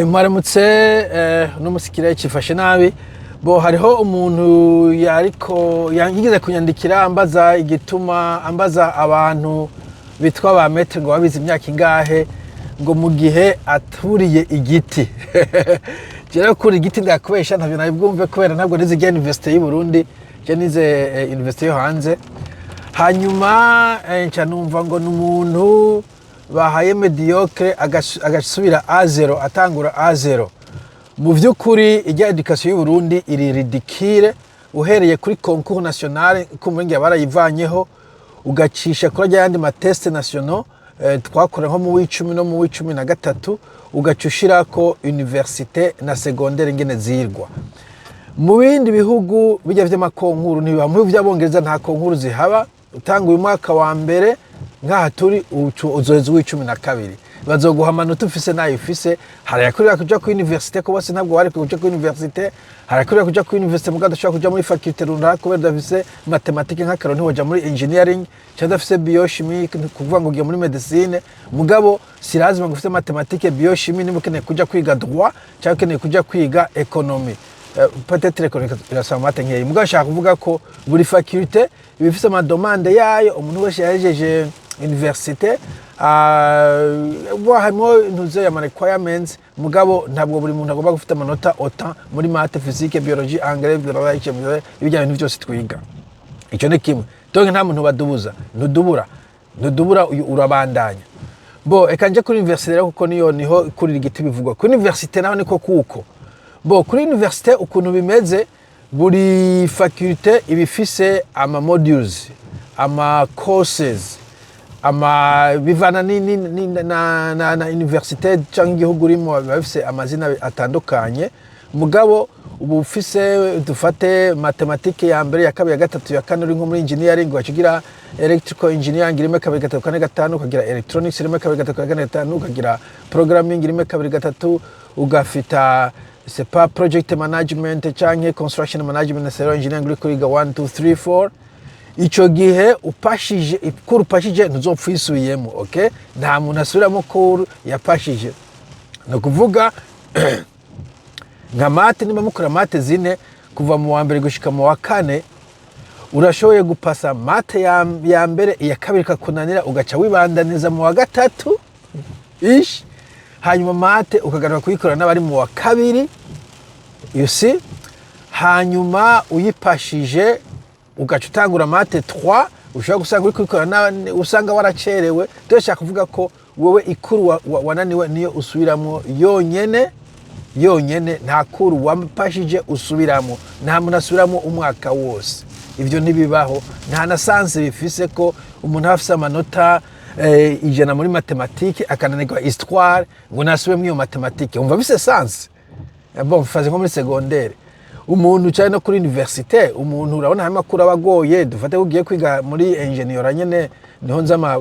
Mwaramutse n'umusikira cifashe nabi bo hariho umuntu yigeze kunyandikira ambaza igituma ambaza abantu bitwa ba metre ngo babize imyaka ingahe ngo mu gihe aturiye igiti jera kuri igiti ndakubesha ntavyo nabibwumve kubera ntabwo nize igihe university y'u Burundi je nize university yo hanze hanyuma nca numva ngo n'umuntu bahaye mediocre agasubira A0 atangura A0 mu vy'ukuri ijya education y'u Burundi iri ridicule uhereye kuri concours national kumurenge barayivanyeho ugacisha kuri yandi ma test nationaux twakora nko mu w'icumi no mu w'icumi na gatatu ugacushirako université na secondaire ngene zirwa mu bindi bihugu bijya vy'amakonkuru niba mu vy'abongereza nta konkuru zihaba utanga uyu mwaka wa mbere ngaha turi uzoheza w'icumi na kabiri bazoguha amanota ufise nayo ufise harayakurira kuja ku université ko bose ntabwo wari kuja ku université harayakurira kuja ku université mugabo udashobora kuja muri faculté runaka kubera udafise mathématique nk'akaro ntiwoja muri engineering cyangwa udafise biochimie kuvuga ngo ugiye muri medicine mugabo si lazima ngo ufise mathématique biochimie niba ukeneye kuja kwiga droit cyangwa ukeneye kuja kwiga économie peut-être l'économie irasaba mate nkeyi mugabo ashaka kuvuga ko buri faculté ibifise ama demande yayo umuntu wese yahejeje université harimo ntuze ya requirements mugabo ntabwo buri muntu agomba gufite amanota autant muri maths physique biologie anglais biologie ibijya bintu byose twiga icyo ni kimwe donc nta muntu badubuza ntudubura urabandanya bo eka nje kuri université rero kuko niho kuri igiti bivugwa kuri université naho niko kuko bo kuri université ukuntu bimeze buri faculté ibifise ama modules ama courses bivana na université cyangwa igihugu urimo bafise amazina atandukanye mugabo ubu ufise dufate mathématique ya mbere ya kabiri ya gatatu ya kane uri nko muri engineering wakigira electrical engineering irimo kabiri gatatu kane gatanu ukagira electronics irimo kabiri gatatu kane gatanu ukagira programming irimo kabiri gatatu ugafita c'est pas project management cyangwa construction management civil engineering uri kuriga 1 2 3 4 ico gihe upashije ikuru upashije ntuzopfisubiyemo okay nta muntu asubiramo ko yapashije no kuvuga nka mate niba mukora mate zine kuva mu wa mbere gushika mu wa kane urashoboye gupasa mate ya mbere iya kabiri kakunanira ugaca wibandaniza mu wa gatatu hanyuma mate ukagaruka kuyikora n'abari mu wa kabiri you see hanyuma uyipashije ugaca utangura mate 3 ushobora gusanga uri kuyikora usanga waracerewe ndashaka kuvuga ko wowe ikuru wananiwe niyo usubiramo yonyene nta kuru wapashije usubiramo nta muntu asubiramo umwaka wose ivyo ntibibaho nta na sanse bifise ko umuntu afise amanota ijana muri mathématique akananirwa histoire ngo nasubire muri iyo mathématique umva bise sanse bon faze nko muri secondaire umuntu cyane no kuri université umuntu urabona harimo makuru abagoye dufate ugiye kwiga muri ingénieur nyene niho nzama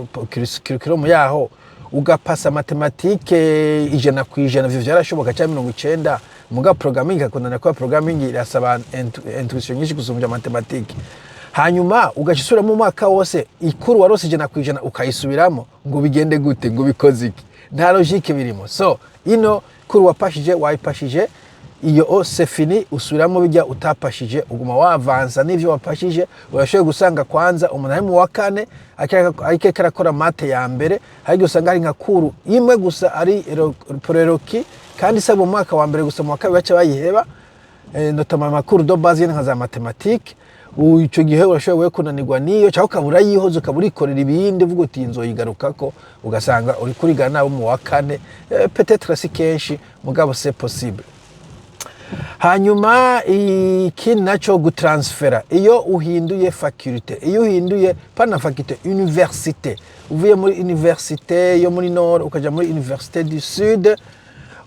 curriculum yaho ugapasa mathématique ijana ku ijana vyo byarashoboka cyane 90 muga programming akundana kwa programming irasaba intuition nyinshi gusumja mathématique hanyuma ugashisura mu mwaka wose ikuru warose ijana ku ijana ukayisubiramo ngo bigende gute ngo bikoze iki nta logique birimo so ino kuru wapashije iyo c'est fini usubiramo bijya utapashije uguma wavanza n'ivyo wapashije urashoboye gusanga kwanza umuntu ari mu wa kane akeka arakora mate ya mbere hari usanga ari nka kuru imwe gusa ari prerequis kandi sabo mu mwaka wa mbere gusa mu wa kabiri baca bayiheba notamment makuru do base nka za mathématique ico gihe urashoboye kunanirwa niyo cyangwa ukabura yihoze ukaburikorera ibindi uvuga uti nzoyigarukako ugasanga uri kurigana nabo mu wa kane peut-être si kenshi mugabo c'est possible hanyuma iki naco gutransfera iyo uhinduye faculté iyo uhinduye pana faculté université uvuye muri université yo muri nord ukaja muri université du sud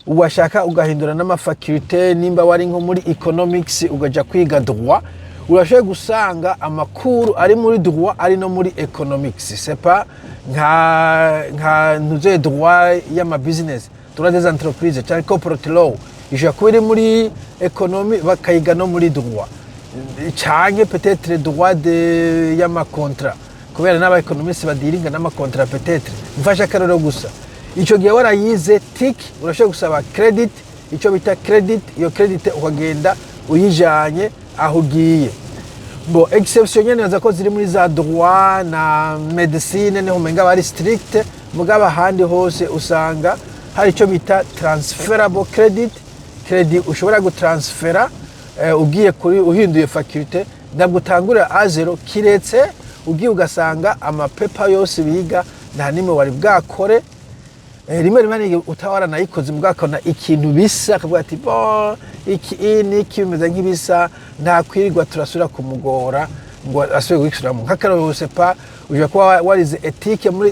ubashaka ugahindura n'amafaculté nimba wari nko muri economics ugaja kwiga droit urashoboye gusanga amakuru ari muri droit ari no muri economics c'est pas nka ntuze droit y'ama business droit des entreprises cyangwa corporate law ije kubiri muri economie bakayiga no muri droit cyangwa peut-être droit y'ama contrat kubera n'aba economistes badiringa n'ama contrat peut-être mfasha karero gusa ico gihe warayize tik urashobora gusaba credit, ico bita credit, iyo credit ukagenda uyijanye aho ugiye. Bo exception nyene naza ko ziri muri za droit na medicine ne umenga bari strict, mugabo ahandi hose usanga hari ico bita transferable credit, credit ushobora gutransfera ugiye kuri uhinduye faculté, ntabwo utangurira A0 kiretse ugiye ugasanga amapepa yose biga nta nimwe wari bwakore. Rimwe rimwe utawara nayikoze mugakona ikintu bisa akavuga ati bo iki bimeze nk'ibisa, nta kwirirwa turasura kumugora ngo asubire gukishyuramo. Nk'akararo sepa uje kuba warize ethique muri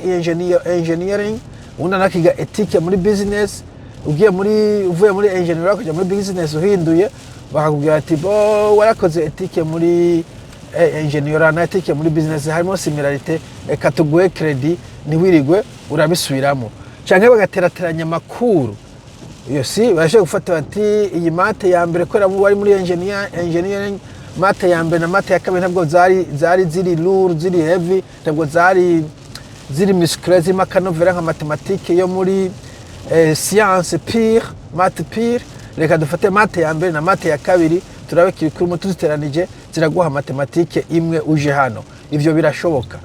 engineering, ubundi nakiga ethique muri business, uvuye muri engineering kujya muri business uhinduye bakakubwira ati bo warakoze ethique muri engineering na ethique muri business harimo similarité, reka tuguhe credit ntiwirigwe urabisubiramo. Canke bagaterateranya amakuru. Iyo si bashe gufata bati iyi mate ya mbere kwera mu wari muri engineering, mate ya mbere na mate ya kabiri ntabwo zari ziri lourd, ziri heavy, ntabwo ziri musclé, makanovera nka mathématique yo muri science pure, mate pure. Reka dufate mate ya mbere na mate ya kabiri turabe kiri mu tuziteranije ziraguha mathématique imwe uje hano. Ivyo birashoboka.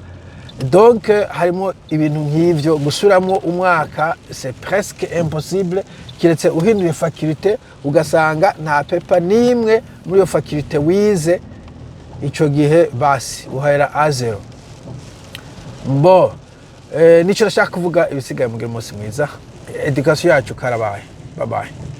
Donc harimo ibintu nk'ivyo gusuramwo umwaka c'est presque impossible, kiretse uhinduye faculté ugasanga nta pepa nimwe muri yo faculté wize, ico gihe basi uhera A0. Bo nico nashaka kuvuga, ibisigaye mugire umunsi mwiza. Education yacu karabaye. Bye bye.